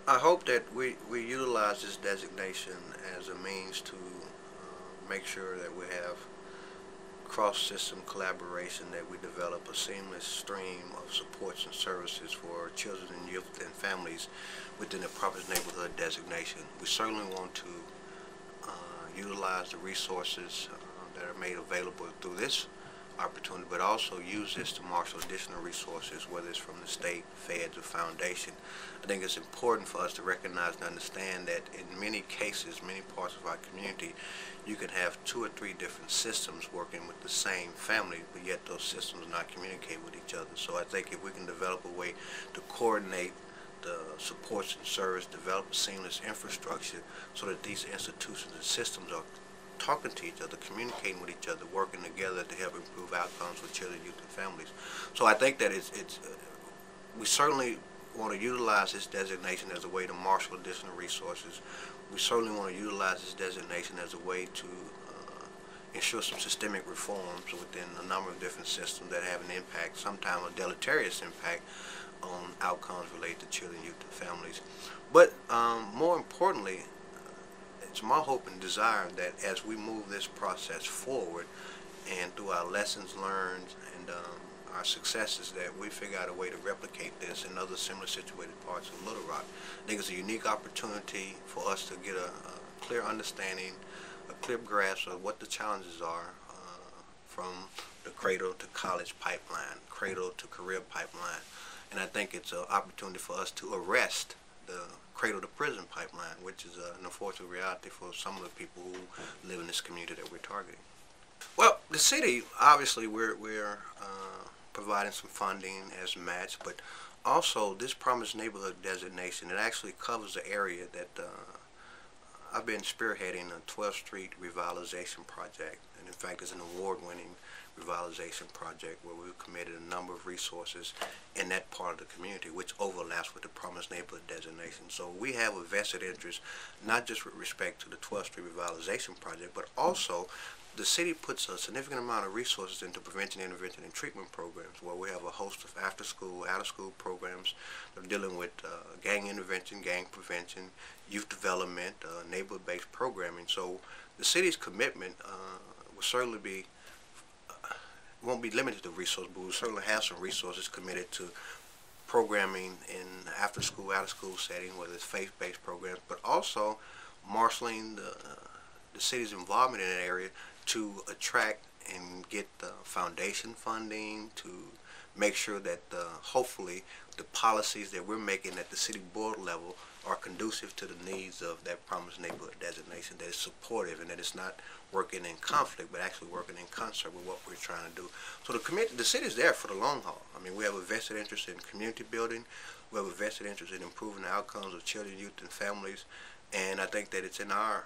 I hope that we utilize this designation as a means to make sure that we have cross-system collaboration, that we develop a seamless stream of supports and services for children and youth and families within the Providence Neighborhood designation. We certainly want to utilize the resources that are made available through this opportunity, but also use this to marshal additional resources, whether it's from the state, feds, or foundation. I think it's important for us to recognize and understand that in many cases, many parts of our community, you can have 2 or 3 different systems working with the same family, but yet those systems not communicate with each other. So I think if we can develop a way to coordinate the supports and service, develop a seamless infrastructure so that these institutions and systems are talking to each other, communicating with each other, working together to help improve outcomes for children, youth, and families. So I think that we certainly want to utilize this designation as a way to marshal additional resources. We certainly want to utilize this designation as a way to ensure some systemic reforms within a number of different systems that have an impact, sometimes a deleterious impact, on outcomes related to children, youth, and families. But more importantly, it's my hope and desire that as we move this process forward and through our lessons learned and our successes, that we figure out a way to replicate this in other similar situated parts of Little Rock. I think it's a unique opportunity for us to get a clear understanding, a clear grasp of what the challenges are from the cradle to college pipeline, cradle to career pipeline. And I think it's an opportunity for us to arrest the cradle to prison pipeline, which is an unfortunate reality for some of the people who live in this community that we're targeting. Well, the city, obviously, we're providing some funding as match, but also this Promised Neighborhood designation, it actually covers the area that I've been spearheading a 12th Street revitalization project, and in fact it's an award-winning revitalization project where we've committed a number of resources in that part of the community, which overlaps with the Promised Neighborhood designation. So we have a vested interest, not just with respect to the 12th Street revitalization project, but also the city puts a significant amount of resources into prevention, intervention, and treatment programs, where we have a host of after-school, out-of-school programs that are dealing with gang intervention, gang prevention, youth development, neighborhood-based programming. So the city's commitment will certainly be won't be limited to resources, but we'll certainly have some resources committed to programming in after-school, out-of-school setting, whether it's faith-based programs, but also marshaling the city's involvement in that area to attract and get foundation funding, to make sure that hopefully the policies that we're making at the city board level are conducive to the needs of that Promised Neighborhood designation, that is supportive and that it's not working in conflict but actually working in concert with what we're trying to do. So the city is there for the long haul. I mean, we have a vested interest in community building, we have a vested interest in improving the outcomes of children, youth, and families, and I think that it's in our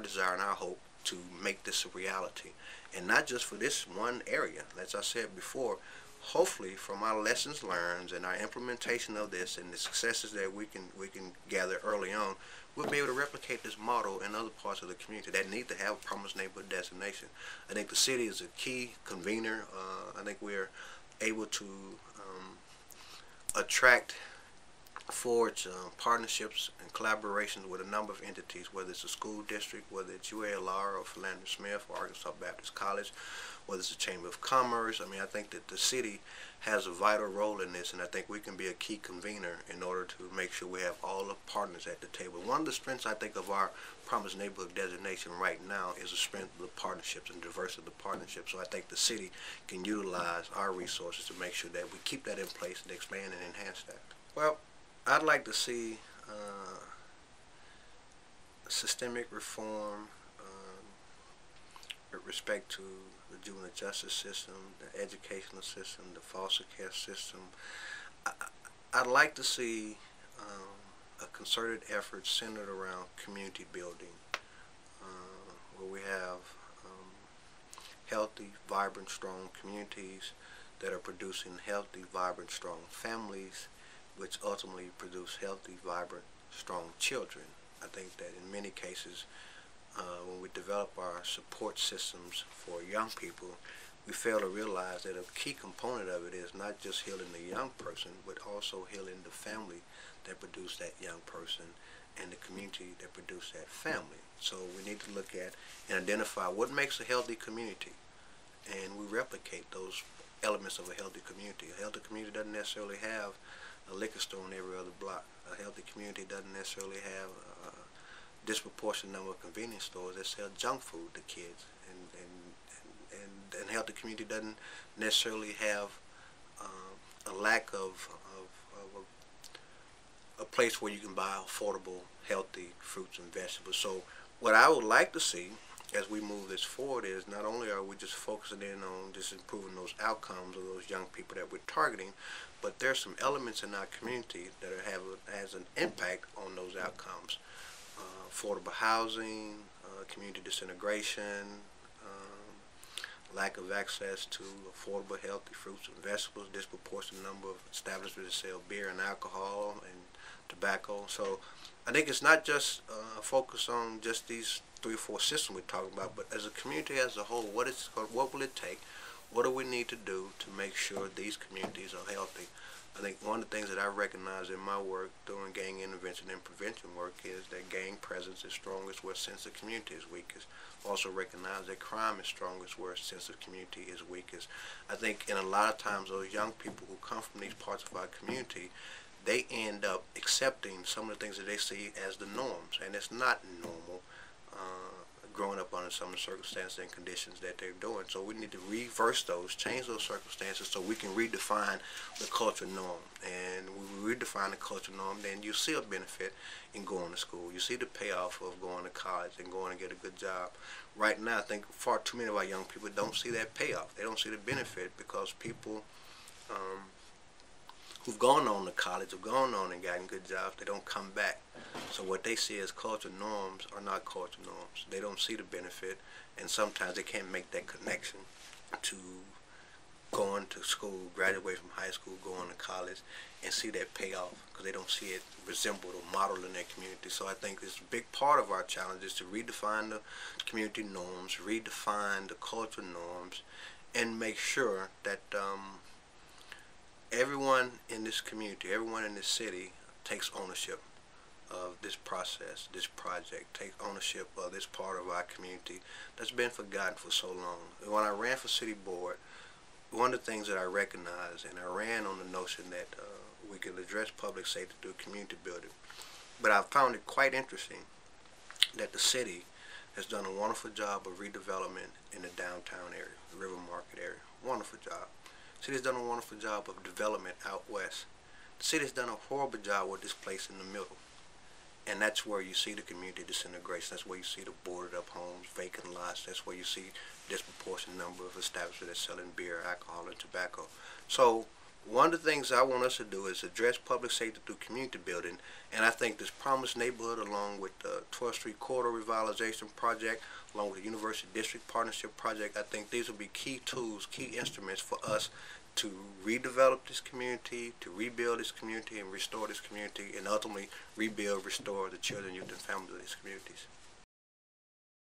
desire and our hope to make this a reality, and not just for this one area. As I said before, hopefully from our lessons learned and our implementation of this and the successes that we can gather early on, we'll be able to replicate this model in other parts of the community that need to have a Promised Neighborhood designation. I think the city is a key convener. I think we're able to attract, forge partnerships and collaborations with a number of entities, whether it's a school district, whether it's UALR or Philander Smith or Arkansas Baptist College, whether it's the Chamber of Commerce. I mean, I think that the city has a vital role in this, and I think we can be a key convener in order to make sure we have all the partners at the table. One of the strengths, I think, of our Promised Neighborhood designation right now is the strength of the partnerships and diversity of the partnerships. So I think the city can utilize our resources to make sure that we keep that in place and expand and enhance that. Well, I'd like to see systemic reform with respect to the juvenile justice system, the educational system, the foster care system. I'd like to see a concerted effort centered around community building, where we have healthy, vibrant, strong communities that are producing healthy, vibrant, strong families, which ultimately produce healthy, vibrant, strong children. I think that in many cases, when we develop our support systems for young people, we fail to realize that a key component of it is not just healing the young person, but also healing the family that produce that young person and the community that produce that family. So we need to look at and identify what makes a healthy community, and we replicate those elements of a healthy community. A healthy community doesn't necessarily have a liquor store on every other block. A healthy community doesn't necessarily have a disproportionate number of convenience stores that sell junk food to kids. And a healthy community doesn't necessarily have a lack of a place where you can buy affordable, healthy fruits and vegetables. So what I would like to see as we move this forward is not only are we just focusing in on just improving those outcomes of those young people that we're targeting, but there's some elements in our community that has an impact on those outcomes. Affordable housing, community disintegration, lack of access to affordable, healthy fruits and vegetables, disproportionate number of establishments that sell beer and alcohol and tobacco. So I think it's not just a focus on just these 3 or 4 systems we're talking about, but as a community as a whole, what will it take? What do we need to do to make sure these communities are healthy? I think one of the things that I recognize in my work doing gang intervention and prevention work is that gang presence is strongest where sense of community is weakest. Also recognize that crime is strongest where sense of community is weakest. I think in a lot of times those young people who come from these parts of our community, they end up accepting some of the things that they see as the norms, and it's not normal growing up under some of the circumstances and conditions that they're doing. So we need to reverse those, change those circumstances so we can redefine the cultural norm. And when we redefine the cultural norm, then you see a benefit in going to school. You see the payoff of going to college and going to get a good job. Right now, I think far too many of our young people don't see that payoff. They don't see the benefit because people who've gone on to college, have gone on and gotten good jobs, they don't come back. So what they see as cultural norms are not cultural norms. They don't see the benefit, and sometimes they can't make that connection to going to school, graduating from high school, going to college, and see that payoff because they don't see it resembled or modeled in their community. So I think this big part of our challenge is to redefine the community norms, redefine the cultural norms, and make sure that everyone in this community, everyone in this city takes ownership of this process, this project, take ownership of this part of our community that's been forgotten for so long. When I ran for city board, one of the things that I recognized, and I ran on the notion that we could address public safety through community building, but I found it quite interesting that the city has done a wonderful job of redevelopment in the downtown area, the River Market area. Wonderful job. The city's done a wonderful job of development out west. The city's done a horrible job with this place in the middle. And that's where you see the community disintegration. That's where you see the boarded up homes, vacant lots. That's where you see disproportionate number of establishments that's selling beer, alcohol, and tobacco. So one of the things I want us to do is address public safety through community building. And I think this Promised Neighborhood, along with the 12th Street Corridor Revitalization Project, along with the University District Partnership Project, I think these will be key tools, key instruments for us to redevelop this community, to rebuild this community and restore this community, and ultimately rebuild, restore the children, youth, and families of these communities.